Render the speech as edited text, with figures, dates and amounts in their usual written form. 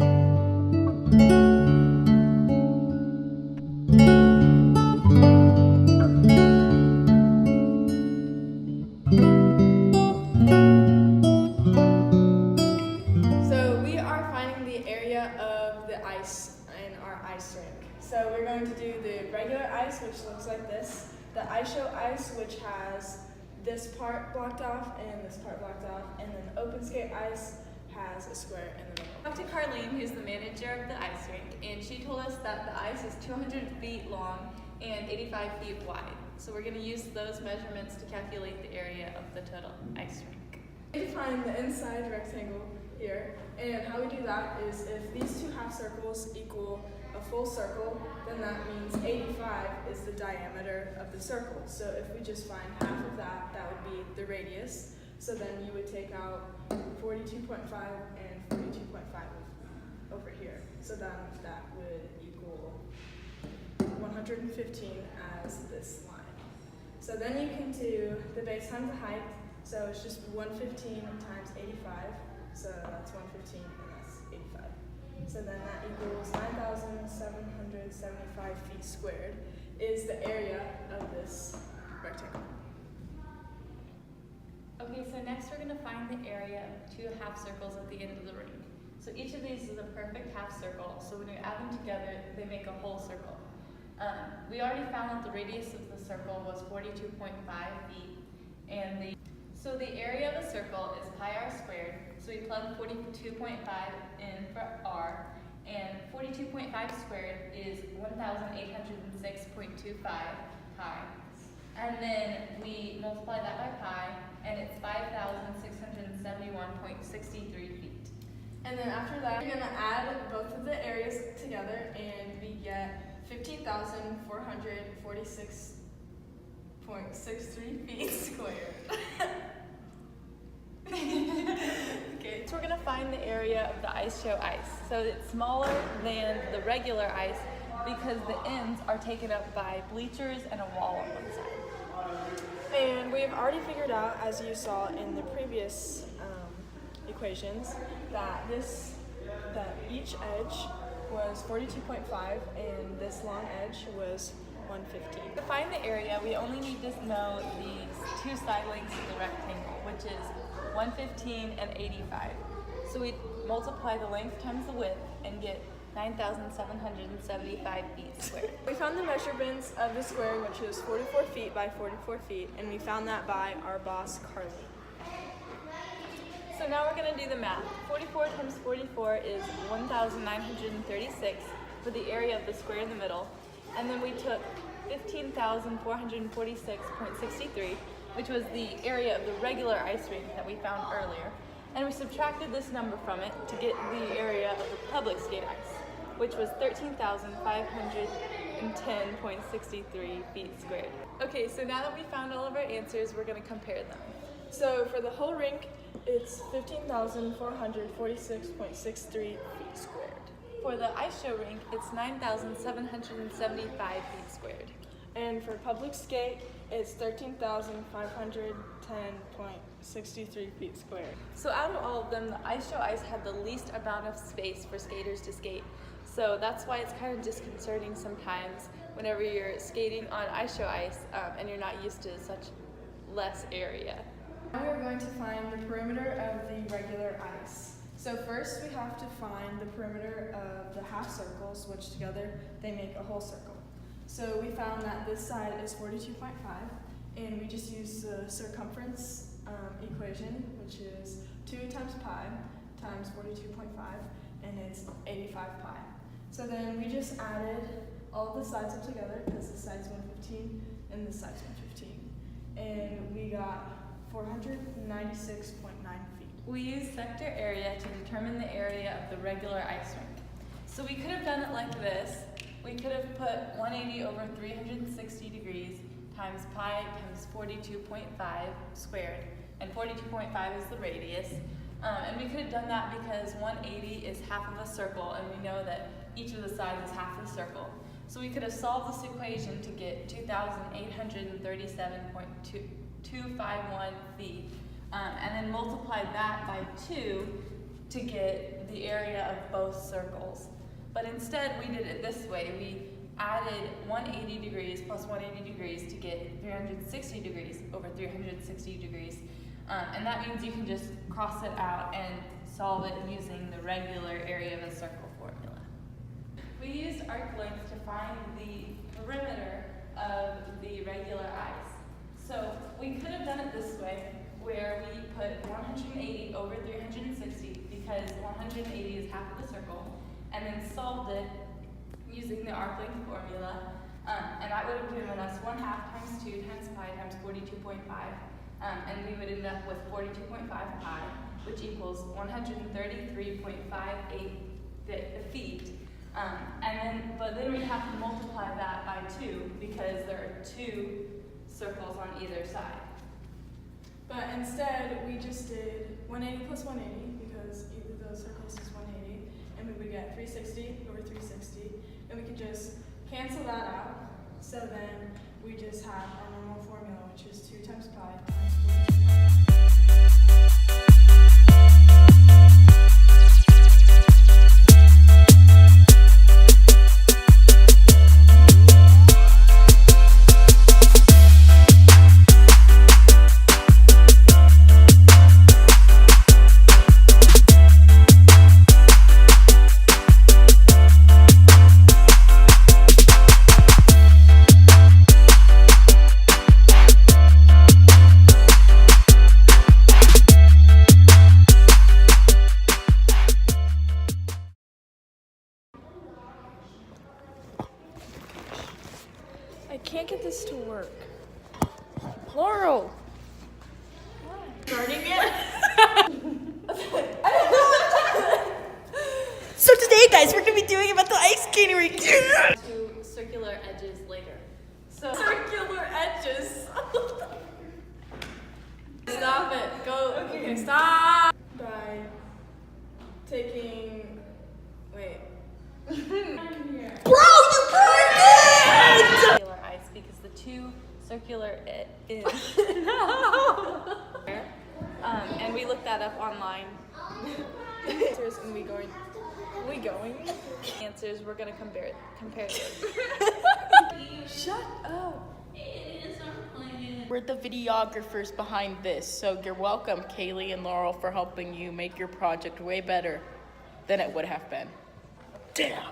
So we are finding the area of the ice in our ice rink. So we're going to do the regular ice, which looks like this, the ice show ice, which has this part blocked off and this part blocked off, and then open skate ice has a square in the middle. Talked to Carlene, who's the manager of the ice rink, and she told us that the ice is 200 feet long and 85 feet wide. So we're going to use those measurements to calculate the area of the total ice rink. We find the inside rectangle here, and how we do that is if these two half circles equal a full circle, then that means 85 is the diameter of the circle. So if we just find half of that, that would be the radius. So then you would take out 42.5 and 42.5 over here. So then that would equal 115 as this line. So then you can do the base times the height. So it's just 115 times 85. So that's 115 and that's 85. So then that equals 9,775 feet squared is the area of this rectangle. Okay, so next we're going to find the area of two half circles at the end of the ring. So each of these is a perfect half circle, so when you add them together, they make a whole circle. We already found that the radius of the circle was 42.5 feet, and so the area of the circle is pi r squared, so we plug 42.5 in for r, and 42.5 squared is 1,806.25 pi. And then we multiply that by pi, and it's 5,671.63 feet. And then after that, we're going to add both of the areas together, and we get 15,446.63 feet squared. Okay, so we're going to find the area of the ice show ice. So it's smaller than the regular ice because the ends are taken up by bleachers and a wall on one side. And we've already figured out, as you saw in the previous equations, that each edge was 42.5 and this long edge was 115. To find the area, we only need to know these two side lengths of the rectangle, which is 115 and 85. So we multiply the length times the width and get 9,775 feet squared. We found the measurements of the square, which is 44 feet by 44 feet, and we found that by our boss, Carly. So now we're going to do the math. 44 times 44 is 1,936 for the area of the square in the middle, and then we took 15,446.63, which was the area of the regular ice rink that we found earlier, and we subtracted this number from it to get the area of the public skate ice, which was 13,510.63 feet squared. Okay, so now that we found all of our answers, we're going to compare them. So for the whole rink, it's 15,446.63 feet squared. For the ice show rink, it's 9,775 feet squared. And for public skate, it's 13,510.63 feet squared. So out of all of them, the ice show ice had the least amount of space for skaters to skate. So that's why it's kind of disconcerting sometimes whenever you're skating on ice show ice and you're not used to such less area. Now we're going to find the perimeter of the regular ice. So first we have to find the perimeter of the half circles, which together they make a whole circle. So we found that this side is 42.5, and we just use the circumference equation, which is 2 times pi times 42.5, and it's 85 pi. So then we just added all of the sides up together, because this side's 115 and this side's 115, and we got 496.9 feet. We used sector area to determine the area of the regular ice rink. So we could have done it like this. We could have put 180 over 360 degrees times pi times 42.5 squared, and 42.5 is the radius. And we could have done that because 180 is half of a circle, and we know that each of the sides is half the circle. So we could have solved this equation to get 2,837.251 feet, and then multiply that by 2 to get the area of both circles. But instead we did it this way. We added 180 degrees plus 180 degrees to get 360 degrees over 360 degrees. And that means you can just cross it out and solve it using the regular area of a circle formula. We used arc length to find the perimeter of the regular ice. So we could have done it this way, where we put 180 over 360 because 180 is half of the circle, and then solved it using the arc length formula, and that would have given us 1/2 times 2 times pi times 42.5, and we would end up with 42.5 pi, which equals 133.58 feet. But then we have to multiply that by 2 because there are 2 circles on either side. But instead, we just did 180 plus 180 because either of those circles is 180, and we would get 360 over 360, and we could just cancel that out. So then we just have our normal formula, which is 2 times pi times 42.5. I can't get this to work. Laurel! Starting it? So today, guys, we're gonna be doing about the ice skating rink. To circular edges later. So Circular edges. Stop it. Go. Okay, stop. By taking. Wait. Bro, you burned it! circular ice because the two circular is and we looked that up online. Answers and we going. Answers. We're gonna compare them. Shut up. We're the videographers behind this, so you're welcome, Kaylee and Laurel, for helping you make your project way better than it would have been. Damn.